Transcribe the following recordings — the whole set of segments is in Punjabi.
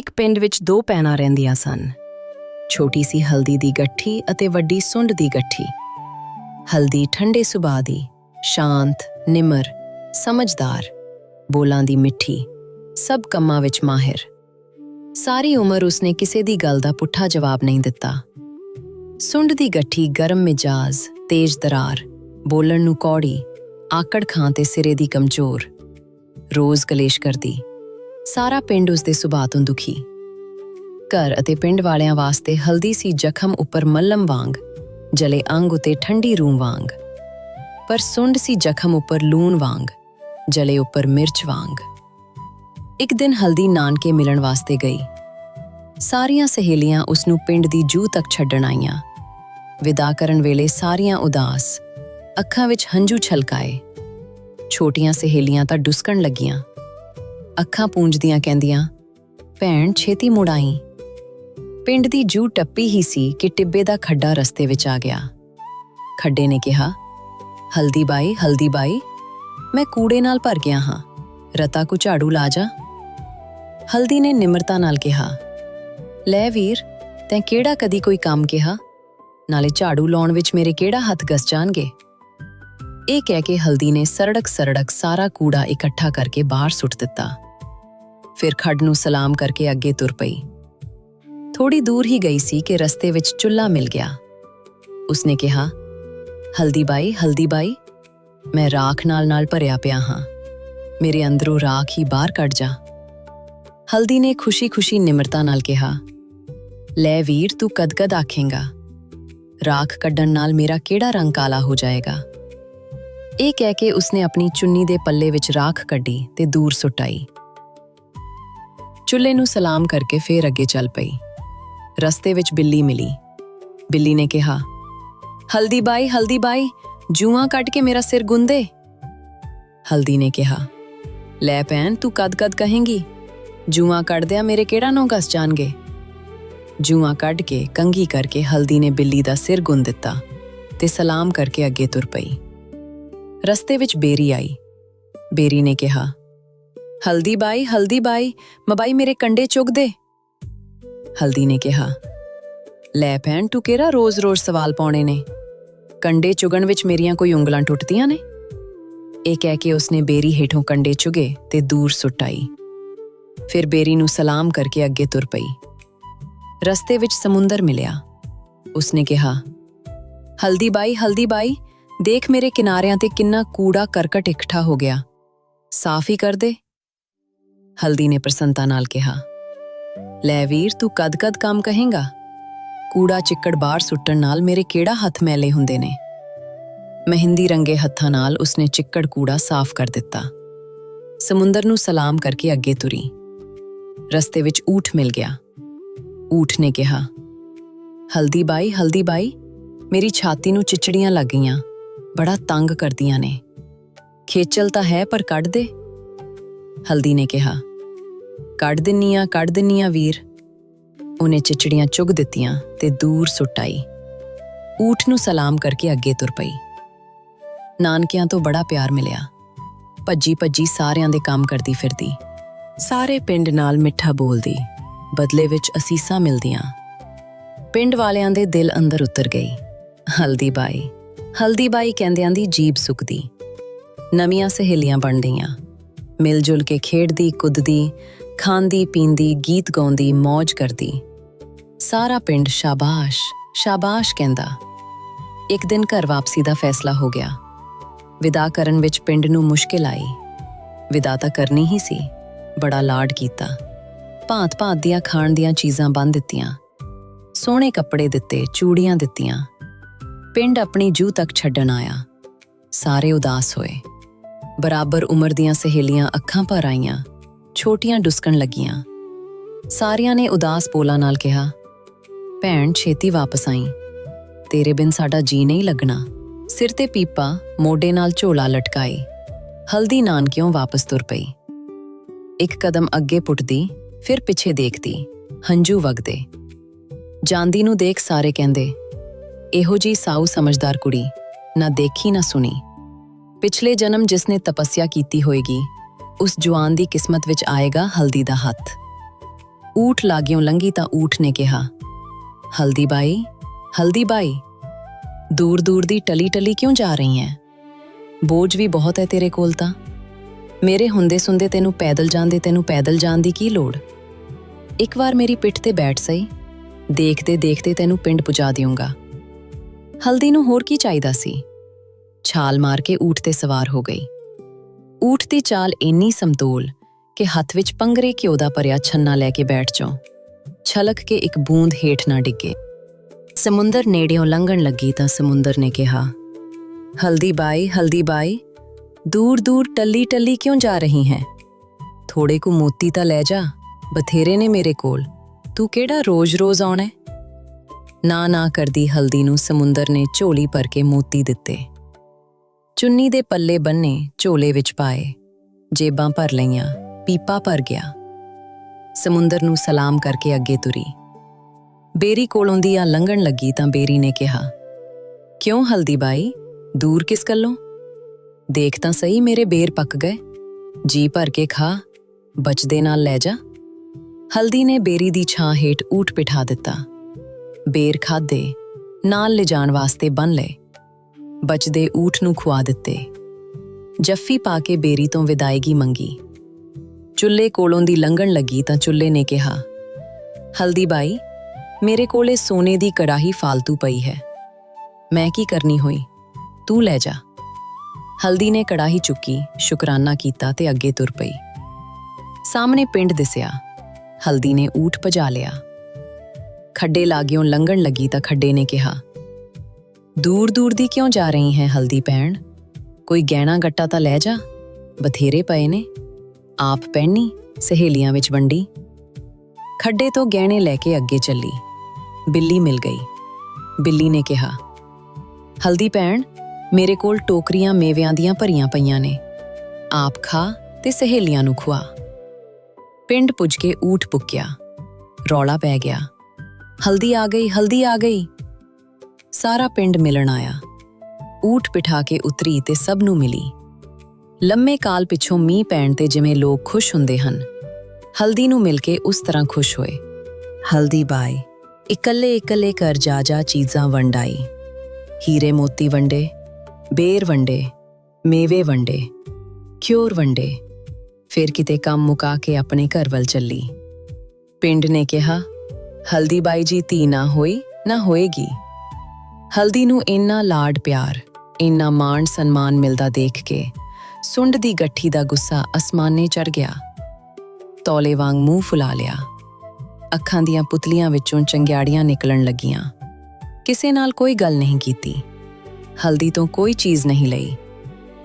ਇੱਕ ਪਿੰਡ ਵਿੱਚ ਦੋ ਭੈਣਾਂ ਰਹਿੰਦੀਆਂ ਸਨ। ਛੋਟੀ ਸੀ ਹਲਦੀ ਦੀ ਗੱਠੀ ਅਤੇ ਵੱਡੀ ਸੁੰਡ ਦੀ ਗੱਠੀ। ਹਲਦੀ ਠੰਡੇ ਸੁਭਾਅ ਦੀ, ਸ਼ਾਂਤ, ਨਿਮਰ, ਸਮਝਦਾਰ, ਬੋਲਾਂ ਦੀ ਮਿੱਠੀ, ਸਭ ਕੰਮਾਂ ਵਿੱਚ ਮਾਹਿਰ। ਸਾਰੀ ਉਮਰ ਉਸਨੇ ਕਿਸੇ ਦੀ ਗੱਲ ਦਾ ਪੁੱਠਾ ਜਵਾਬ ਨਹੀਂ ਦਿੱਤਾ। ਸੁੰਡ ਦੀ ਗੱਠੀ ਗਰਮ ਮਿਜਾਜ਼, ਤੇਜ਼ ਦਰਾਰ, ਬੋਲਣ ਨੂੰ ਕੌੜੀ, ਆਕੜ ਖਾਂ ਤੇ ਸਿਰੇ ਦੀ ਕਮਜ਼ੋਰ। ਰੋਜ਼ ਕਲੇਸ਼ ਕਰਦੀ। ਸਾਰਾ ਪਿੰਡ ਉਸਦੇ ਸੁਭਾਅ ਤੋਂ ਦੁਖੀ। ਘਰ ਅਤੇ ਪਿੰਡ ਵਾਲਿਆਂ ਵਾਸਤੇ ਹਲਦੀ ਸੀ ਜ਼ਖਮ ਉੱਪਰ ਮੱਲਮ ਵਾਂਗ, ਜਲੇ ਅੰਗ ਉਤੇ ਠੰਡੀ ਰੂੰ ਵਾਂਗ। ਪਰ ਸੁੰਡ ਸੀ ਜ਼ਖਮ ਉੱਪਰ ਲੂਣ ਵਾਂਗ, ਜਲੇ ਉੱਪਰ ਮਿਰਚ ਵਾਂਗ। ਇੱਕ ਦਿਨ ਹਲਦੀ ਨਾਨਕੇ ਮਿਲਣ ਵਾਸਤੇ ਗਈ। ਸਾਰੀਆਂ ਸਹੇਲੀਆਂ ਉਸਨੂੰ ਪਿੰਡ ਦੀ ਜੂਹ ਤੱਕ ਛੱਡਣ ਆਈਆਂ। ਵਿਦਾ ਕਰਨ ਵੇਲੇ ਸਾਰੀਆਂ ਉਦਾਸ, ਅੱਖਾਂ ਵਿੱਚ ਹੰਝੂ ਛਲਕਾਏ। ਛੋਟੀਆਂ ਸਹੇਲੀਆਂ ਤਾਂ ਡੁਸਕਣ ਲੱਗੀਆਂ। ਅੱਖਾਂ ਪੂੰਝਦੀਆਂ ਕਹਿੰਦੀਆਂ, ਭੈਣ ਛੇਤੀ ਮੁੜ ਆਈ। ਪਿੰਡ ਦੀ ਜੂਹ ਟੱਪੀ ਹੀ ਸੀ ਕਿ ਟਿੱਬੇ ਦਾ ਖੱਡਾ ਰਸਤੇ ਵਿੱਚ ਆ ਗਿਆ। ਖੱਡੇ ਨੇ ਕਿਹਾ, ਹਲਦੀ ਬਾਈ, ਮੈਂ ਕੂੜੇ ਨਾਲ ਭਰ ਗਿਆ ਹਾਂ, ਰਤਾ ਕੋ ਝਾੜੂ ਲਾ ਜਾ। ਹਲਦੀ ਨੇ ਨਿਮਰਤਾ ਨਾਲ ਕਿਹਾ, ਲੈ ਵੀਰ, ਤੈਂ ਕਿਹੜਾ ਕਦੀ ਕੋਈ ਕੰਮ ਕਿਹਾ, ਨਾਲੇ ਝਾੜੂ ਲਾਉਣ ਵਿੱਚ ਮੇਰੇ ਕਿਹੜਾ ਹੱਥ ਗਸ ਜਾਣਗੇ। ਇਹ ਕਹਿ ਕੇ ਹਲਦੀ ਨੇ ਸਰੜਕ ਸਾਰਾ ਕੂੜਾ ਇਕੱਠਾ ਕਰਕੇ ਬਾਹਰ ਸੁੱਟ ਦਿੱਤਾ। ਫਿਰ ਖੱਡ ਨੂੰ ਸਲਾਮ ਕਰਕੇ ਅੱਗੇ ਤੁਰ ਪਈ। ਥੋੜੀ ਦੂਰ ਹੀ ਗਈ ਸੀ ਕਿ ਰਸਤੇ ਵਿੱਚ ਚੁੱਲ੍ਹਾ ਮਿਲ ਗਿਆ। ਉਸਨੇ ਕਿਹਾ, ਹਲਦੀ ਬਾਈ, ਮੈਂ ਰਾਖ ਨਾਲ ਭਰਿਆ ਪਿਆ ਹਾਂ, ਮੇਰੇ ਅੰਦਰੋਂ ਰਾਖ ਹੀ ਬਾਹਰ ਕੱਢ ਜਾ। ਹਲਦੀ ਨੇ ਖੁਸ਼ੀ ਨਿਮਰਤਾ ਨਾਲ ਕਿਹਾ, ਲੈ ਵੀਰ, ਤੂੰ ਕਦ ਆਖੇਂਗਾ, ਰਾਖ ਕੱਢਣ ਨਾਲ ਮੇਰਾ ਕਿਹੜਾ ਰੰਗ ਕਾਲਾ ਹੋ ਜਾਏਗਾ। ਇਹ ਕਹਿ ਕੇ ਉਸਨੇ ਆਪਣੀ ਚੁੰਨੀ ਦੇ ਪੱਲੇ ਵਿੱਚ ਰਾਖ ਕੱਢੀ ਤੇ ਦੂਰ ਸੁੱਟ ਆਈ। ਚੁੱਲ੍ਹੇ ਨੂੰ ਸਲਾਮ ਕਰਕੇ ਫੇਰ ਅੱਗੇ ਚੱਲ ਪਈ। ਰਸਤੇ ਵਿੱਚ ਬਿੱਲੀ ਮਿਲੀ। ਬਿੱਲੀ ਨੇ ਕਿਹਾ, ਹਲਦੀ ਬਾਈ, ਜੂਆਂ ਕੱਢ ਕੇ ਮੇਰਾ ਸਿਰ ਗੁੰਦੇ। ਹਲਦੀ ਨੇ ਕਿਹਾ, ਲੈ ਭੈਣ, ਤੂੰ ਕਦ ਕਹੇਂਗੀ, ਜੂਆਂ ਕੱਢਦਿਆਂ ਮੇਰੇ ਕਿਹੜਾ ਨੌ ਗਸ ਜਾਣਗੇ। ਜੂਆਂ ਕੱਢ ਕੇ ਕੰਘੀ ਕਰਕੇ ਹਲਦੀ ਨੇ ਬਿੱਲੀ ਦਾ ਸਿਰ ਗੁੰਦ ਦਿੱਤਾ ਤੇ ਸਲਾਮ ਕਰਕੇ ਅੱਗੇ ਤੁਰ ਪਈ। ਰਸਤੇ ਵਿੱਚ ਬੇਰੀ ਆਈ। ਬੇਰੀ ਨੇ ਕਿਹਾ, ਹਲਦੀ ਬਾਈ, ਮਬਾਈ ਮੇਰੇ ਕੰਡੇ ਚੁੱਗ ਦੇ। ਹਲਦੀ ਨੇ ਕਿਹਾ, ਲੈ ਭੈਣ, ਤੂੰ ਕਿਹੜਾ ਰੋਜ਼ ਸਵਾਲ ਪਾਉਣੇ ਨੇ, ਕੰਡੇ ਚੁਗਣ ਵਿੱਚ ਮੇਰੀਆਂ ਕੋਈ ਉਂਗਲਾਂ ਟੁੱਟਦੀਆਂ ਨੇ। ਇਹ ਕਹਿ ਕੇ ਉਸਨੇ ਬੇਰੀ ਹੇਠੋਂ ਕੰਡੇ ਚੁਗੇ ਤੇ ਦੂਰ ਸੁੱਟ ਆਈ। ਫਿਰ ਬੇਰੀ ਨੂੰ ਸਲਾਮ ਕਰਕੇ ਅੱਗੇ ਤੁਰ ਪਈ। ਰਸਤੇ ਵਿੱਚ ਸਮੁੰਦਰ ਮਿਲਿਆ। ਉਸਨੇ ਕਿਹਾ, ਹਲਦੀ ਬਾਈ, ਦੇਖ ਮੇਰੇ ਕਿਨਾਰਿਆਂ ਤੇ ਕਿੰਨਾ ਕੂੜਾ ਕਰਕਟ ਇਕੱਠਾ ਹੋ ਗਿਆ, ਸਾਫ਼ ਹੀ ਕਰ ਦੇ। ਹਲਦੀ ਨੇ ਪ੍ਰਸੰਨਤਾ ਨਾਲ ਕਿਹਾ, ਲੈ ਵੀਰ, ਤੂੰ ਕਦ ਕੰਮ ਕਹੇਂਗਾ, ਕੂੜਾ ਚਿੱਕੜ ਬਾਹਰ ਸੁੱਟਣ ਨਾਲ ਮੇਰੇ ਕਿਹੜਾ ਹੱਥ ਮੈਲੇ ਹੁੰਦੇ ਨੇ। ਮਹਿੰਦੀ ਰੰਗੇ ਹੱਥਾਂ ਨਾਲ ਉਸਨੇ ਚਿੱਕੜ ਕੂੜਾ ਸਾਫ਼ ਕਰ ਦਿੱਤਾ। ਸਮੁੰਦਰ ਨੂੰ ਸਲਾਮ ਕਰਕੇ ਅੱਗੇ ਤੁਰੀ। ਰਸਤੇ ਵਿੱਚ ਊਠ ਮਿਲ ਗਿਆ। ਊਠ ਨੇ ਕਿਹਾ, ਹਲਦੀ ਬਾਈ, ਮੇਰੀ ਛਾਤੀ ਨੂੰ ਚਿਚੜੀਆਂ ਲੱਗ ਗਈਆਂ, ਬੜਾ ਤੰਗ ਕਰਦੀਆਂ ਨੇ, ਖੇਚਲ ਤਾਂ ਹੈ ਪਰ ਕੱਢ ਦੇ। ਹਲਦੀ ਨੇ ਕਿਹਾ, ਕੱਢ ਦਿੰਨੀ ਆ ਵੀਰ। ਉਹਨੇ ਚਿਚੜੀਆਂ ਚੁੱਗ ਦਿੱਤੀਆਂ ਤੇ ਦੂਰ ਸੁੱਟ ਆਈ। ਊਠ ਨੂੰ ਸਲਾਮ ਕਰਕੇ ਅੱਗੇ ਤੁਰ ਪਈ। ਨਾਨਕਿਆਂ ਤੋਂ ਬੜਾ ਪਿਆਰ ਮਿਲਿਆ। ਭੱਜੀ ਸਾਰਿਆਂ ਦੇ ਕੰਮ ਕਰਦੀ ਫਿਰਦੀ, ਸਾਰੇ ਪਿੰਡ ਨਾਲ ਮਿੱਠਾ ਬੋਲਦੀ, ਬਦਲੇ ਵਿੱਚ ਅਸੀਸਾਂ ਮਿਲਦੀਆਂ। ਪਿੰਡ ਵਾਲਿਆਂ ਦੇ ਦਿਲ ਅੰਦਰ ਉਤਰ ਗਈ। ਹਲਦੀ ਬਾਈ ਕਹਿੰਦਿਆਂ ਦੀ ਜੀਭ ਸੁੱਕਦੀ। ਨਵੀਆਂ ਸਹੇਲੀਆਂ ਬਣਦੀਆਂ, ਮਿਲ ਜੁਲ ਕੇ ਖੇਡਦੀ ਕੁੱਦਦੀ, ਖਾਂਦੀ ਪੀਂਦੀ, ਗੀਤ ਗਾਉਂਦੀ, ਮੌਜ ਕਰਦੀ। ਸਾਰਾ ਪਿੰਡ ਸ਼ਾਬਾਸ਼ ਕਹਿੰਦਾ। ਇੱਕ ਦਿਨ ਘਰ ਵਾਪਸੀ ਦਾ ਫੈਸਲਾ ਹੋ ਗਿਆ। ਵਿਦਾ ਕਰਨ ਵਿੱਚ ਪਿੰਡ ਨੂੰ ਮੁਸ਼ਕਿਲ ਆਈ। ਵਿਦਾ ਤਾਂ ਕਰਨੀ ਹੀ ਸੀ, ਬੜਾ ਲਾਡ ਕੀਤਾ। ਭਾਂਤ ਦੀਆਂ ਖਾਣ ਦੀਆਂ ਚੀਜ਼ਾਂ ਬੰਨ੍ਹ ਦਿੱਤੀਆਂ, ਸੋਹਣੇ ਕੱਪੜੇ ਦਿੱਤੇ, ਚੂੜੀਆਂ ਦਿੱਤੀਆਂ। ਪਿੰਡ ਆਪਣੀ ਜੂਹ ਤੱਕ ਛੱਡਣ ਆਇਆ। ਸਾਰੇ ਉਦਾਸ ਹੋਏ। ਬਰਾਬਰ ਉਮਰ ਦੀਆਂ ਸਹੇਲੀਆਂ ਅੱਖਾਂ ਭਰ ਆਈਆਂ, ਛੋਟੀਆਂ ਡੁਸਕਣ ਲੱਗੀਆਂ। ਸਾਰਿਆਂ ਨੇ ਉਦਾਸ ਬੋਲਾਂ ਨਾਲ ਕਿਹਾ, ਭੈਣ ਛੇਤੀ ਵਾਪਸ ਆਈ, ਤੇਰੇ ਬਿਨ ਸਾਡਾ ਜੀ ਨਹੀਂ ਲੱਗਣਾ। ਸਿਰ ਤੇ ਪੀਪਾ, ਮੋਢੇ ਨਾਲ ਝੋਲਾ ਲਟਕਾਈ, ਹਲਦੀ ਨਾਨਕਿਓਂ ਵਾਪਸ ਤੁਰ ਪਈ। ਇੱਕ ਕਦਮ ਅੱਗੇ ਪੁੱਟਦੀ, ਫਿਰ ਪਿੱਛੇ ਦੇਖਦੀ, ਹੰਝੂ ਵਗਦੇ। ਜਾਂਦੀ ਨੂੰ ਦੇਖ ਸਾਰੇ ਕਹਿੰਦੇ, ਇਹੋ ਜੀ ਸਾਊ ਸਮਝਦਾਰ ਕੁੜੀ ਨਾ ਦੇਖੀ ਨਾ ਸੁਣੀ। ਪਿਛਲੇ ਜਨਮ ਜਿਸਨੇ ਤਪੱਸਿਆ ਕੀਤੀ ਹੋਏਗੀ, ਉਸ ਜਵਾਨ ਦੀ ਕਿਸਮਤ ਵਿੱਚ ਆਏਗਾ ਹਲਦੀ ਦਾ ਹੱਥ। ਊਠ ਲਾਗਿਓਂ ਲੰਘੀ ਤਾਂ ਊਠ ਨੇ ਕਿਹਾ, ਹਲਦੀ ਬਾਈ, ਦੂਰ ਦੂਰ ਦੀ ਟਲੀ ਟਲੀ ਕਿਉਂ ਜਾ ਰਹੀ ਹੈ? ਬੋਝ ਵੀ ਬਹੁਤ ਹੈ ਤੇਰੇ ਕੋਲ ਤਾਂ। ਮੇਰੇ ਹੁੰਦੇ ਸੁੰਦੇ ਤੈਨੂੰ ਪੈਦਲ ਜਾਣ ਦੀ ਕੀ ਲੋੜ? ਇੱਕ ਵਾਰ ਮੇਰੀ ਪਿੱਠ ਤੇ ਬੈਠ ਸਹੀ, ਦੇਖਦੇ ਦੇਖਦੇ ਤੈਨੂੰ ਪਿੰਡ ਪੁਜਾ ਦਿਉਂਗਾ। ਹਲਦੀ ਨੂੰ ਹੋਰ ਕੀ ਚਾਹੀਦਾ ਸੀ? ਛਾਲ ਮਾਰ ਕੇ ਊਠ ਤੇ ਸਵਾਰ ਹੋ ਗਈ। ਊਠ ਦੀ ਚਾਲ ਇੰਨੀ ਸਮਤੋਲ ਕਿ ਹੱਥ ਵਿੱਚ ਪੰਗਰੇ ਘਿਓ ਦਾ ਭਰਿਆ ਛੰਨਾ ਲੈ ਕੇ ਬੈਠ ਜਾਓ, ਛਲਕ ਕੇ ਇੱਕ ਬੂੰਦ ਹੇਠ ਨਾ ਡਿੱਗੇ। ਸਮੁੰਦਰ ਨੇੜਿਓਂ ਲੰਘਣ ਲੱਗੀ ਤਾਂ ਸਮੁੰਦਰ ਨੇ ਕਿਹਾ, ਹਲਦੀ ਬਾਈ, ਦੂਰ ਦੂਰ ਟੱਲੀ ਟੱਲੀ ਕਿਉਂ ਜਾ ਰਹੀ ਹੈ? ਥੋੜੇ ਕੁ ਮੋਤੀ ਤਾਂ ਲੈ ਜਾ, ਬਥੇਰੇ ਨੇ ਮੇਰੇ ਕੋਲ, ਤੂੰ ਕਿਹੜਾ ਰੋਜ਼ ਆਉਣਾ? ਨਾ ਕਰਦੀ ਹਲਦੀ ਨੂੰ ਸਮੁੰਦਰ ਨੇ ਝੋਲੀ ਭਰ ਕੇ ਮੋਤੀ ਦਿੱਤੇ। ਚੁੰਨੀ ਦੇ ਪੱਲੇ ਬੰਨੇ, ਝੋਲੇ ਵਿੱਚ ਪਾਏ, ਜੇਬਾਂ ਭਰ ਲਈਆਂ, ਪੀਪਾ ਭਰ ਗਿਆ। ਸਮੁੰਦਰ ਨੂੰ ਸਲਾਮ ਕਰਕੇ ਅੱਗੇ ਤੁਰੀ। ਬੇਰੀ ਕੋਲੋਂ ਦੀ ਆ ਲੰਘਣ ਲੱਗੀ ਤਾਂ ਬੇਰੀ ਨੇ ਕਿਹਾ, ਕਿਉਂ ਹਲਦੀ ਬਾਈ, ਦੂਰ ਕਿਸ ਗੱਲੋਂ? ਦੇਖ ਤਾਂ ਸਹੀ ਮੇਰੇ ਬੇਰ ਪੱਕ ਗਏ, ਜੀ ਭਰ ਕੇ ਖਾ, ਬਚਦੇ ਨਾਲ ਲੈ ਜਾ। ਹਲਦੀ ਨੇ ਬੇਰੀ ਦੀ ਛਾਂ ਹੇਠ ਊਠ ਬਿਠਾ ਦਿੱਤਾ। ਬੇਰ ਖਾਧੇ, ਨਾਲ ਲਿਜਾਣ ਵਾਸਤੇ ਬੰਨ ਲਏ, ਬਚਦੇ ਊਠ ਨੂੰ ਖੁਆ ਦਿੱਤੇ। ਜੱਫੀ ਪਾ ਕੇ ਬੇਰੀ ਤੋਂ ਵਿਦਾਇਗੀ ਮੰਗੀ। ਚੁੱਲ੍ਹੇ ਕੋਲੋਂ ਦੀ ਲੰਘਣ ਲੱਗੀ ਤਾਂ ਚੁੱਲ੍ਹੇ ਨੇ ਕਿਹਾ, ਹਲਦੀ ਬਾਈ, ਮੇਰੇ ਕੋਲੇ ਸੋਨੇ ਦੀ ਕੜਾਹੀ ਫਾਲਤੂ ਪਈ ਹੈ, ਮੈਂ ਕੀ ਕਰਨੀ ਹੋਈ, ਤੂੰ ਲੈ ਜਾ। ਹਲਦੀ ਨੇ ਕੜਾਹੀ ਚੁੱਕੀ, ਸ਼ੁਕਰਾਨਾ ਕੀਤਾ ਤੇ ਅੱਗੇ ਤੁਰ ਪਈ। ਸਾਹਮਣੇ ਪਿੰਡ ਦਿਸਿਆ। ਹਲਦੀ ਨੇ ਊਠ ਭਜਾ ਲਿਆ। ਖੱਡੇ ਲਾਗਿਓਂ ਲੰਘਣ ਲੱਗੀ ਤਾਂ ਖੱਡੇ ਨੇ ਕਿਹਾ, ਦੂਰ ਦੂਰ ਦੀ ਕਿਉਂ ਜਾ ਰਹੀ ਹੈ ਹਲਦੀ ਭੈਣ? ਕੋਈ ਗਹਿਣਾ ਗੱਟਾ ਤਾਂ ਲੈ ਜਾ, ਬਥੇਰੇ ਪਏ ਨੇ, ਆਪ ਪਹਿਨੀ, ਸਹੇਲੀਆਂ ਵਿੱਚ ਵੰਡੀ। ਖੱਡੇ ਤੋਂ ਗਹਿਣੇ ਲੈ ਕੇ ਅੱਗੇ ਚੱਲੀ। ਬਿੱਲੀ ਮਿਲ ਗਈ। ਬਿੱਲੀ ਨੇ ਕਿਹਾ, ਹਲਦੀ ਭੈਣ, ਮੇਰੇ ਕੋਲ ਟੋਕਰੀਆਂ ਮੇਵਿਆਂ ਦੀਆਂ ਭਰੀਆਂ ਪਈਆਂ ਨੇ, ਆਪ ਖਾ ਤੇ ਸਹੇਲੀਆਂ ਨੂੰ ਖੁਆ। ਪਿੰਡ ਪੁੱਜ ਕੇ ਊਠ ਪੁੱਕਿਆ। ਰੌਲਾ ਪੈ ਗਿਆ, ਹਲਦੀ ਆ ਗਈ। ਸਾਰਾ ਪਿੰਡ ਮਿਲਣ ਆਇਆ। ਊਠ ਬਿਠਾ ਕੇ ਉਤਰੀ ਤੇ ਸਭ ਨੂੰ ਮਿਲੀ। ਲੰਮੇ ਕਾਲ ਪਿੱਛੋਂ ਮੀਂਹ ਪੈਣ ਤੇ ਜਿਵੇਂ ਲੋਕ ਖੁਸ਼ ਹੁੰਦੇ ਹਨ, ਹਲਦੀ ਨੂੰ ਮਿਲ ਕੇ ਉਸ ਤਰ੍ਹਾਂ ਖੁਸ਼ ਹੋਏ। ਹਲਦੀ ਬਾਈ, ਇਕੱਲੇ ਘਰ ਜਾ ਚੀਜ਼ਾਂ ਵੰਡਾਈ, ਹੀਰੇ ਮੋਤੀ ਵੰਡੇ, ਬੇਰ ਵੰਡੇ, ਮੇਵੇ ਵੰਡੇ, ਘਿਓਰ ਵੰਡੇ। ਫਿਰ ਕਿਤੇ ਕੰਮ ਮੁਕਾ ਕੇ ਆਪਣੇ ਘਰ ਵੱਲ ਚੱਲੀ। ਪਿੰਡ ਨੇ ਕਿਹਾ, ਹਲਦੀ ਬਾਈ ਜੀ ਧੀ ਨਾ ਹੋਈ ਨਾ ਹੋਏਗੀ। ਹਲਦੀ ਨੂੰ ਇੰਨਾ ਲਾਡ ਪਿਆਰ, ਇੰਨਾ ਮਾਣ ਸਨਮਾਨ ਮਿਲਦਾ ਦੇਖ ਕੇ ਸੁੰਡ ਦੀ ਗੱਠੀ ਦਾ ਗੁੱਸਾ ਅਸਮਾਨੇ ਚੜ੍ਹ ਗਿਆ। ਤੌਲੇ ਵਾਂਗ ਮੂੰਹ ਫੁਲਾ ਲਿਆ। ਅੱਖਾਂ ਦੀਆਂ ਪੁਤਲੀਆਂ ਵਿੱਚੋਂ ਚੰਗਿਆੜੀਆਂ ਨਿਕਲਣ ਲੱਗੀਆਂ। ਕਿਸੇ ਨਾਲ ਕੋਈ ਗੱਲ ਨਹੀਂ ਕੀਤੀ। ਹਲਦੀ ਤੋਂ ਕੋਈ ਚੀਜ਼ ਨਹੀਂ ਲਈ,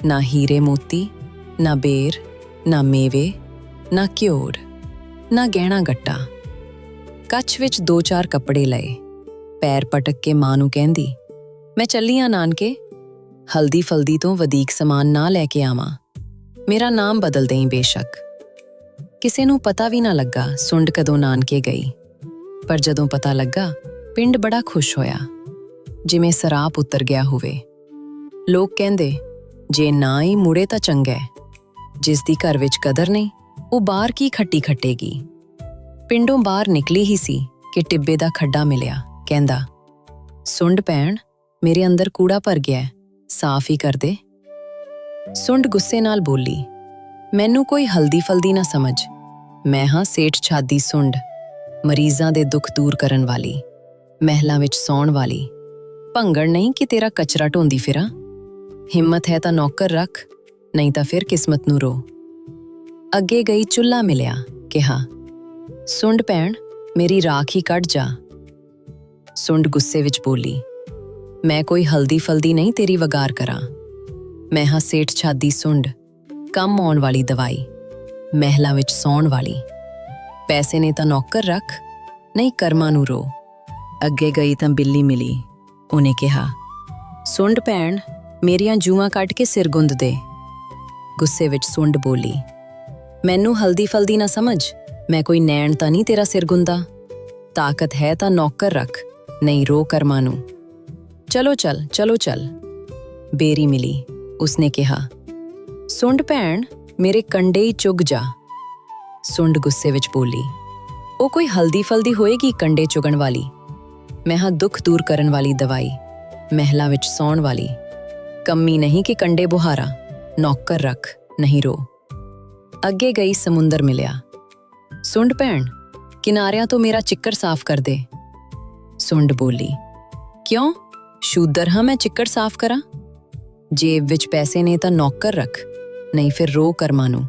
ਨਾ ਹੀਰੇ ਮੋਤੀ, ਨਾ ਬੇਰ, ਨਾ ਮੇਵੇ, ਨਾ ਘਿਓਰ, ਨਾ ਗਹਿਣਾ ਗੱਟਾ। ਕੱਛ ਵਿੱਚ 2-4 ਕੱਪੜੇ ਲਏ। ਪੈਰ ਪਟਕ ਕੇ ਮਾਂ ਨੂੰ ਕਹਿੰਦੀ, ਮੈਂ ਚੱਲੀ ਆਂ ਨਾਨਕੇ, ਹਲਦੀ ਫਲਦੀ ਤੋਂ ਵਧੀਕ ਸਮਾਨ ਨਾ ਲੈ ਕੇ ਆਵਾਂ, ਮੇਰਾ ਨਾਮ ਬਦਲ ਦੇਈਂ ਬੇਸ਼ੱਕ। ਕਿਸੇ ਨੂੰ ਪਤਾ ਵੀ ਨਾ ਲੱਗਾ ਸੁੰਡ ਕਦੋਂ ਨਾਨਕੇ ਗਈ, ਪਰ ਜਦੋਂ ਪਤਾ ਲੱਗਾ ਪਿੰਡ ਬੜਾ ਖੁਸ਼ ਹੋਇਆ, ਜਿਵੇਂ ਸਰਾਪ ਉਤਰ ਗਿਆ ਹੋਵੇ। ਲੋਕ ਕਹਿੰਦੇ, ਜੇ ਨਾ ਹੀ ਮੁੜੇ ਤਾਂ ਚੰਗਾ ਹੈ, ਜਿਸ ਦੀ ਘਰ ਵਿੱਚ ਕਦਰ ਨਹੀਂ ਉਹ ਬਾਹਰ ਕੀ ਖੱਟੀ ਖੱਟੇਗੀ। ਪਿੰਡੋਂ ਬਾਹਰ ਨਿਕਲੀ ਹੀ ਸੀ ਕਿ ਟਿੱਬੇ ਦਾ ਖੱਡਾ ਮਿਲਿਆ। ਕਹਿੰਦਾ, ਸੁੰਡ ਭੈਣ, ਮੇਰੇ ਅੰਦਰ ਕੂੜਾ ਭਰ ਗਿਆ, ਸਾਫ਼ ਹੀ ਕਰ ਦੇ। ਸੁੰਡ ਗੁੱਸੇ ਨਾਲ ਬੋਲੀ, ਮੈਨੂੰ ਕੋਈ ਹਲਦੀ ਫਲਦੀ ਨਾ ਸਮਝ, ਮੈਂ ਹਾਂ ਸੇਠ ਛਾਦੀ ਸੁੰਡ, ਮਰੀਜ਼ਾਂ ਦੇ ਦੁੱਖ ਦੂਰ ਕਰਨ ਵਾਲੀ, ਮਹਿਲਾਂ ਵਿੱਚ ਸੌਣ ਵਾਲੀ, ਭੰਗੜ ਨਹੀਂ ਕਿ ਤੇਰਾ ਕਚਰਾ ਢੋਂਦੀ ਫਿਰਾਂ। ਹਿੰਮਤ ਹੈ ਤਾਂ ਨੌਕਰ ਰੱਖ, ਨਹੀਂ ਤਾਂ ਫਿਰ ਕਿਸਮਤ ਨੂੰ ਰੋ। ਅੱਗੇ ਗਈ ਚੁੱਲ੍ਹਾ ਮਿਲਿਆ। ਕਿਹਾ, ਸੁੰਡ ਭੈਣ, ਮੇਰੀ ਰਾਖ ਹੀ ਕੱਢ ਜਾ। ਸੁੰਡ ਗੁੱਸੇ ਵਿੱਚ ਬੋਲੀ, ਮੈਂ ਕੋਈ ਹਲਦੀ ਫਲਦੀ ਨਹੀਂ ਤੇਰੀ ਵਗਾਰ ਕਰਾਂ, ਮੈਂ ਹਾਂ ਸੇਠ ਛਾਦੀ ਸੁੰਡ, ਕੰਮ ਆਉਣ ਵਾਲੀ ਦਵਾਈ, ਮਹਿਲਾਂ ਵਿੱਚ ਸੌਣ ਵਾਲੀ। ਪੈਸੇ ਨੇ ਤਾਂ ਨੌਕਰ ਰੱਖ, ਨਹੀਂ ਕਰਮਾਂ ਨੂੰ ਰੋ। ਅੱਗੇ ਗਈ ਤਾਂ ਬਿੱਲੀ ਮਿਲੀ। ਉਹਨੇ ਕਿਹਾ, ਸੁੰਡ ਭੈਣ, ਮੇਰੀਆਂ ਜੂਆਂ ਕੱਢ ਕੇ ਸਿਰ ਗੁੰਦ ਦੇ। ਗੁੱਸੇ ਵਿੱਚ ਸੁੰਡ ਬੋਲੀ, ਮੈਨੂੰ ਹਲਦੀ ਫਲਦੀ ਨਾ ਸਮਝ, ਮੈਂ ਕੋਈ ਨੈਣ ਤਾਂ ਨਹੀਂ ਤੇਰਾ ਸਿਰ ਗੁੰਦਾ। ਤਾਕਤ ਹੈ ਤਾਂ ਨੌਕਰ ਰੱਖ, ਨਹੀਂ ਰੋ ਕਰਮਾਂ ਨੂੰ। ਚਲੋ ਚੱਲ। ਬੇਰੀ ਮਿਲੀ। ਉਸਨੇ ਕਿਹਾ, ਸੁੰਡ ਭੈਣ, ਮੇਰੇ ਕੰਡੇ ਹੀ ਚੁੱਗ ਜਾ। ਸੁੰਡ ਗੁੱਸੇ ਵਿੱਚ ਬੋਲੀ, ਉਹ ਕੋਈ ਹਲਦੀ ਫਲਦੀ ਹੋਏਗੀ ਕੰਡੇ ਚੁਗਣ ਵਾਲੀ। ਮੈਂ ਹਾਂ ਦੁੱਖ ਦੂਰ ਕਰਨ ਵਾਲੀ ਦਵਾਈ, ਮਹਿਲਾ ਵਿੱਚ ਸੌਣ ਵਾਲੀ। ਕੰਮੀ ਨਹੀਂ ਕਿ ਕੰਡੇ ਬੁਹਾਰਾ, ਨੌਕਰ ਰੱਖ ਨਹੀਂ ਰੋ। ਅੱਗੇ ਗਈ ਸਮੁੰਦਰ ਮਿਲਿਆ। ਸੁੰਡ ਭੈਣ, ਕਿਨਾਰਿਆਂ ਤੋਂ ਮੇਰਾ ਚਿੱਕੜ ਸਾਫ਼ ਕਰ ਦੇ। ਸੁੰਡ ਬੋਲੀ, ਕਿਉਂ ਸ਼ੂਦਰ ਹਾਂ ਮੈਂ ਚਿੱਕੜ ਸਾਫ਼ ਕਰਾਂ? ਜੇਬ ਵਿੱਚ ਪੈਸੇ ਨੇ ਤਾਂ ਨੌਕਰ ਰੱਖ, ਨਹੀਂ ਫਿਰ ਰੋ ਕਰਮਾਂ ਨੂੰ।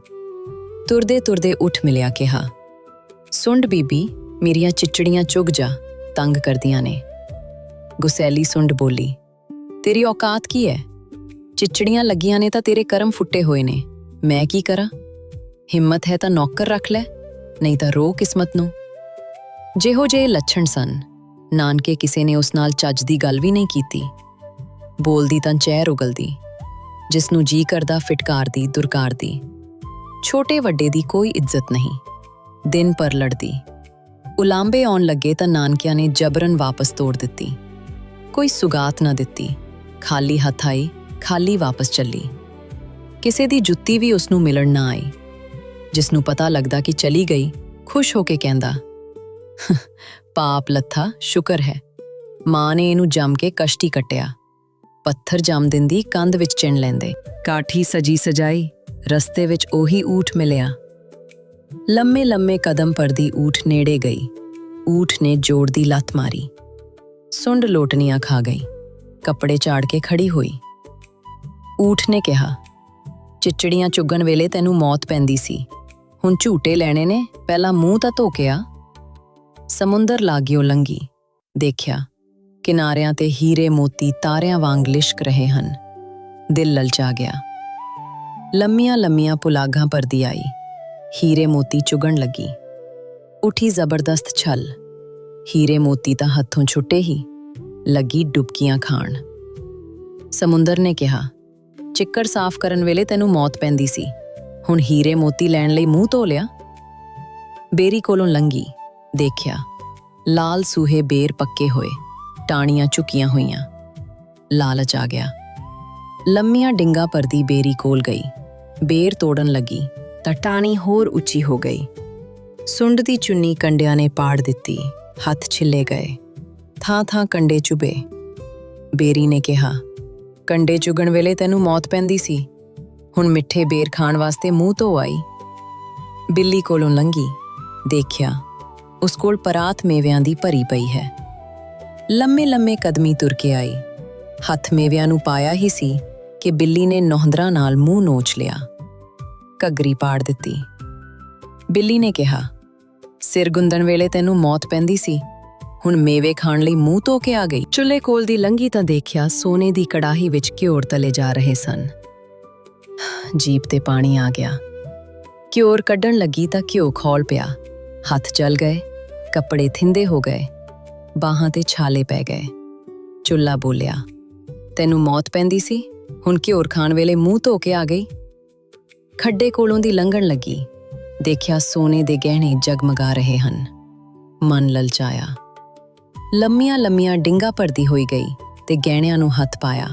ਤੁਰਦੇ ਤੁਰਦੇ ਉੱਠ ਮਿਲਿਆ ਕਿਹਾ, ਸੁੰਡ ਬੀਬੀ ਮੇਰੀਆਂ ਚਿੱਚੜੀਆਂ ਚੁਗ ਜਾ, ਤੰਗ ਕਰਦੀਆਂ ਨੇ। ਗੁਸੈਲੀ ਸੁੰਡ ਬੋਲੀ, ਤੇਰੀ ਔਕਾਤ ਕੀ ਹੈ? ਚਿੱਚੜੀਆਂ ਲੱਗੀਆਂ ਨੇ ਤਾਂ ਤੇਰੇ ਕਰਮ ਫੁੱਟੇ ਹੋਏ ਨੇ, ਮੈਂ ਕੀ ਕਰਾਂ? ਹਿੰਮਤ ਹੈ ਤਾਂ ਨੌਕਰ ਰੱਖ ਲੈ, ਨਹੀਂ ਤਾਂ ਰੋ ਕਿਸਮਤ ਨੂੰ। ਜਿਹੋ ਜਿਹੇ ਲੱਛਣ ਸਨ, ਨਾਨਕੇ ਕਿਸੇ ਨੇ ਉਸ ਨਾਲ ਚੱਜ ਦੀ ਗੱਲ ਵੀ ਨਹੀਂ ਕੀਤੀ। ਬੋਲਦੀ ਤਾਂ ਚਿਹਰ ਉਗਲਦੀ, ਜਿਸ ਨੂੰ ਜੀ ਕਰਦਾ ਫਿਟਕਾਰਦੀ ਦੁਰਕਾਰਦੀ। ਛੋਟੇ ਵੱਡੇ ਦੀ ਕੋਈ ਇੱਜ਼ਤ ਨਹੀਂ, ਦਿਨ ਪਰ ਲੜਦੀ। ਉਲਾਂਬੇ ਆਉਣ ਲੱਗੇ ਤਾਂ ਨਾਨਕਿਆਂ ਨੇ ਜਬਰਨ ਵਾਪਸ ਤੋੜ ਦਿੱਤੀ। ਕੋਈ ਸੁਗਾਤ ਨਾ ਦਿੱਤੀ, ਖਾਲੀ ਹੱਥ ਆਈ, ਖਾਲੀ ਵਾਪਸ ਚੱਲੀ। ਕਿਸੇ ਦੀ ਜੁੱਤੀ ਵੀ ਉਸ ਨੂੰ ਮਿਲਣ ਨਾ ਆਈ। ਜਿਸ ਨੂੰ ਪਤਾ ਲੱਗਦਾ ਕਿ ਚਲੀ ਗਈ, ਖੁਸ਼ ਹੋ ਕੇ ਕਹਿੰਦਾ, ਪਾਪ ਲੱਥਾ, ਸ਼ੁਕਰ ਹੈ ਮਾਂ ਨੇ ਇਹਨੂੰ ਜੰਮ ਕੇ ਕਸ਼ਟੀ ਕੱਟਿਆ। ਪੱਥਰ ਜੰਮ ਦਿੰਦੀ ਕੰਧ ਵਿੱਚ ਚਿਣ ਲੈਂਦੇ। ਕਾਠੀ ਸਜੀ ਸਜਾਈ, ਰਸਤੇ ਵਿੱਚ ਉਹੀ ਊਠ ਮਿਲਿਆ। ਲੰਮੇ ਲੰਮੇ ਕਦਮ ਪਰਦੀ ਊਠ ਨੇੜੇ ਗਈ। ਊਠ ਨੇ ਜੋੜ ਦੀ ਲੱਤ ਮਾਰੀ। ਸੁੰਡ ਲੋਟਨੀਆਂ ਖਾ ਗਈ, ਕੱਪੜੇ ਝਾੜ ਕੇ ਖੜੀ ਹੋਈ। ਊਠ ਨੇ ਕਿਹਾ, ਚਿੱਚੜੀਆਂ ਚੁੱਗਣ ਵੇਲੇ ਤੈਨੂੰ ਮੌਤ ਪੈਂਦੀ ਸੀ, ਹੁਣ ਝੂਟੇ ਲੈਣੇ ਨੇ, ਪਹਿਲਾਂ ਮੂੰਹ ਤਾਂ ਧੋ ਕੇ ਆ। ਸਮੁੰਦਰ ਲਾਗਿਓ ਲੰਘੀ, ਦੇਖਿਆ ਕਿਨਾਰਿਆਂ ਤੇ ਹੀਰੇ ਮੋਤੀ ਤਾਰਿਆਂ ਵਾਂਗ ਲਿਸ਼ਕ ਰਹੇ ਹਨ। ਦਿਲ ਲਲਚਾ ਗਿਆ। ਲੰਮੀਆਂ ਲੰਮੀਆਂ ਪੁਲਾਗਾਂ ਭਰਦੀ ਆਈ, ਹੀਰੇ ਮੋਤੀ ਚੁਗਣ ਲੱਗੀ। ਉੱਠੀ ਜ਼ਬਰਦਸਤ ਛਲ, ਹੀਰੇ ਮੋਤੀ ਤਾਂ ਹੱਥੋਂ ਛੁੱਟੇ ਹੀ, ਲੱਗੀ ਡੁਬਕੀਆਂ ਖਾਣ। ਸਮੁੰਦਰ ਨੇ ਕਿਹਾ, ਚਿੱਕੜ ਸਾਫ਼ ਕਰਨ ਵੇਲੇ ਤੈਨੂੰ ਮੌਤ ਪੈਂਦੀ ਸੀ, ਹੁਣ ਹੀਰੇ ਮੋਤੀ ਲੈਣ ਲਈ ਮੂੰਹ ਧੋ ਲਿਆ। ਬੇਰੀ ਕੋਲੋਂ ਲੰਘੀ, ਦੇਖਿਆ ਲਾਲ ਸੂਹੇ ਬੇਰ ਪੱਕੇ ਹੋਏ, ਟਾਹਣੀਆਂ ਝੁਕੀਆਂ ਹੋਈਆਂ। ਲਾਲਚ ਆ ਗਿਆ। ਲੰਮੀਆਂ ਡਿੰਗਾ ਭਰਦੀ ਬੇਰੀ ਕੋਲ ਗਈ। ਬੇਰ ਤੋੜਨ ਲੱਗੀ ਤਾਂ ਟਾਹਣੀ ਹੋਰ ਉੱਚੀ ਹੋ ਗਈ। ਸੁੰਡ ਦੀ ਚੁੰਨੀ ਕੰਡਿਆਂ ਨੇ ਪਾੜ ਦਿੱਤੀ, ਹੱਥ ਛਿੱਲੇ ਗਏ, ਥਾਂ ਥਾਂ ਕੰਡੇ ਚੁਭੇ। ਬੇਰੀ ਨੇ ਕਿਹਾ, ਕੰਡੇ ਚੁਗਣ ਵੇਲੇ ਤੈਨੂੰ ਮੌਤ ਪੈਂਦੀ ਸੀ, ਹੁਣ ਮਿੱਠੇ ਬੇਰ ਖਾਣ ਵਾਸਤੇ ਮੂੰਹ ਧੋ ਆਈ। ਬਿੱਲੀ ਕੋਲੋਂ ਲੰਘੀ, ਦੇਖਿਆ ਉਸ ਕੋਲ ਪਰਾਤ ਮੇਵਿਆਂ ਦੀ ਭਰੀ ਪਈ ਹੈ। ਲੰਮੇ ਲੰਮੇ ਕਦਮੀ ਤੁਰ ਕੇ ਆਈ। ਹੱਥ ਮੇਵਿਆਂ ਨੂੰ ਪਾਇਆ ਹੀ ਸੀ ਕਿ ਬਿੱਲੀ ਨੇ ਨੌਂਦਰਾਂ ਨਾਲ ਮੂੰਹ ਨੋਚ ਲਿਆ, ਘੱਗਰੀ ਪਾੜ ਦਿੱਤੀ। ਬਿੱਲੀ ਨੇ ਕਿਹਾ, ਸਿਰ ਗੁੰਦਣ ਵੇਲੇ ਤੈਨੂੰ ਮੌਤ ਪੈਂਦੀ ਸੀ, ਹੁਣ ਮੇਵੇ ਖਾਣ ਲਈ ਮੂੰਹ ਧੋ ਕੇ ਆ ਗਈ। ਚੁੱਲ੍ਹੇ ਕੋਲ ਦੀ ਲੰਘੀ ਤਾਂ ਦੇਖਿਆ ਸੋਨੇ ਦੀ ਕੜਾਹੀ ਵਿੱਚ ਘਿਓਰ ਤਲੇ ਜਾ ਰਹੇ ਸਨ। ਜੀਭ ਤੇ ਪਾਣੀ ਆ ਗਿਆ। ਘਿਓਰ ਕੱਢਣ ਲੱਗੀ ਤਾਂ ਘਿਓ ਖੌਲ ਪਿਆ, ਹੱਥ ਜਲ ਗਏ, ਕੱਪੜੇ ਥਿੰਦੇ ਹੋ ਗਏ, ਬਾਹਾਂ ਤੇ ਛਾਲੇ ਪੈ ਗਏ। ਚੁੱਲ੍ਹਾ ਬੋਲਿਆ, ਤੈਨੂੰ ਮੌਤ ਪੈਂਦੀ ਸੀ, ਹੁਣ ਘਿਓਰ ਖਾਣ ਵੇਲੇ ਮੂੰਹ ਧੋ ਕੇ ਆ ਗਈ। ਖੱਡੇ ਕੋਲੋਂ ਦੀ ਲੰਘਣ ਲੱਗੀ, ਦੇਖਿਆ ਸੋਨੇ ਦੇ ਗਹਿਣੇ ਜਗਮਗਾ ਰਹੇ ਹਨ। ਮਨ ਲਲਚਾਇਆ। ਲੰਮੀਆਂ ਲੰਮੀਆਂ ਡਿੰਗਾ ਭਰਦੀ ਹੋਈ ਗਈ ਤੇ ਗਹਿਣਿਆਂ ਨੂੰ ਹੱਥ ਪਾਇਆ।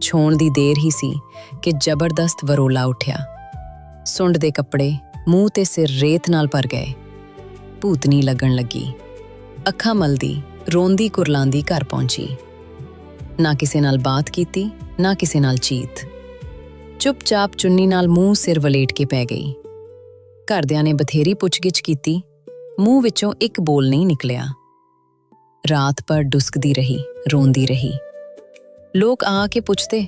ਛੋਣ ਦੀ ਦੇਰ ਹੀ ਸੀ ਕਿ ਜ਼ਬਰਦਸਤ ਵਰੋਲਾ ਉੱਠਿਆ। ਸੁੰਡ ਦੇ ਕੱਪੜੇ, ਮੂੰਹ ਤੇ ਸਿਰ ਰੇਤ ਨਾਲ ਭਰ ਗਏ। ਭੂਤਨੀ ਲੱਗਣ ਲੱਗੀ। ਅੱਖਾਂ ਮਲਦੀ, ਰੋਂਦੀ ਕੁਰਲਾਂਦੀ ਘਰ ਪਹੁੰਚੀ। ਨਾ ਕਿਸੇ ਨਾਲ ਬਾਤ ਕੀਤੀ, ਨਾ ਕਿਸੇ ਨਾਲ ਚੀਤ। ਚੁੱਪਚਾਪ ਚੁੰਨੀ ਨਾਲ ਮੂੰਹ ਸਿਰ ਵਲੇਟ ਕੇ ਪੈ ਗਈ। ਘਰਦਿਆਂ ਨੇ ਬਥੇਰੀ ਪੁੱਛਗਿੱਛ ਕੀਤੀ, ਮੂੰਹ ਵਿੱਚੋਂ ਇੱਕ ਬੋਲ ਨਹੀਂ ਨਿਕਲਿਆ। ਰਾਤ ਭਰ ਡੁਸਕਦੀ ਰਹੀ, ਰੋਂਦੀ ਰਹੀ। ਲੋਕ ਆ ਕੇ ਪੁੱਛਦੇ,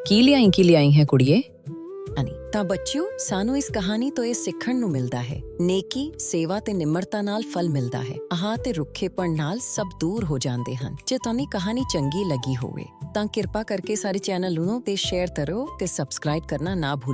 ਕੀ ਲਿਆਈ ਹੈ ਕੁੜੀਏ? ਤਾਂ ਬੱਚਿਓ, ਸਾਨੂੰ ਇਸ ਕਹਾਣੀ ਤੋਂ ਇਹ ਸਿੱਖਣ ਨੂੰ ਮਿਲਦਾ ਹੈ, ਨੇਕੀ, ਸੇਵਾ ਤੇ ਨਿਮਰਤਾ ਨਾਲ ਫਲ ਮਿਲਦਾ ਹੈ। ਆਹ ਤੇ ਰੁੱਖੇਪਣ ਨਾਲ ਸਭ ਦੂਰ ਹੋ ਜਾਂਦੇ ਹਨ। ਜੇ ਤੁਹਾਨੂੰ ਕਹਾਣੀ ਚੰਗੀ ਲੱਗੀ ਹੋਵੇ ਤਾਂ ਕਿਰਪਾ ਕਰਕੇ ਸਾਡੇ ਚੈਨਲ ਨੂੰ ਤੇ ਸ਼ੇਅਰ ਕਰੋ ਤੇ ਸਬਸਕ੍ਰਾਈਬ ਕਰਨਾ ਨਾ ਭੁੱਲੋ।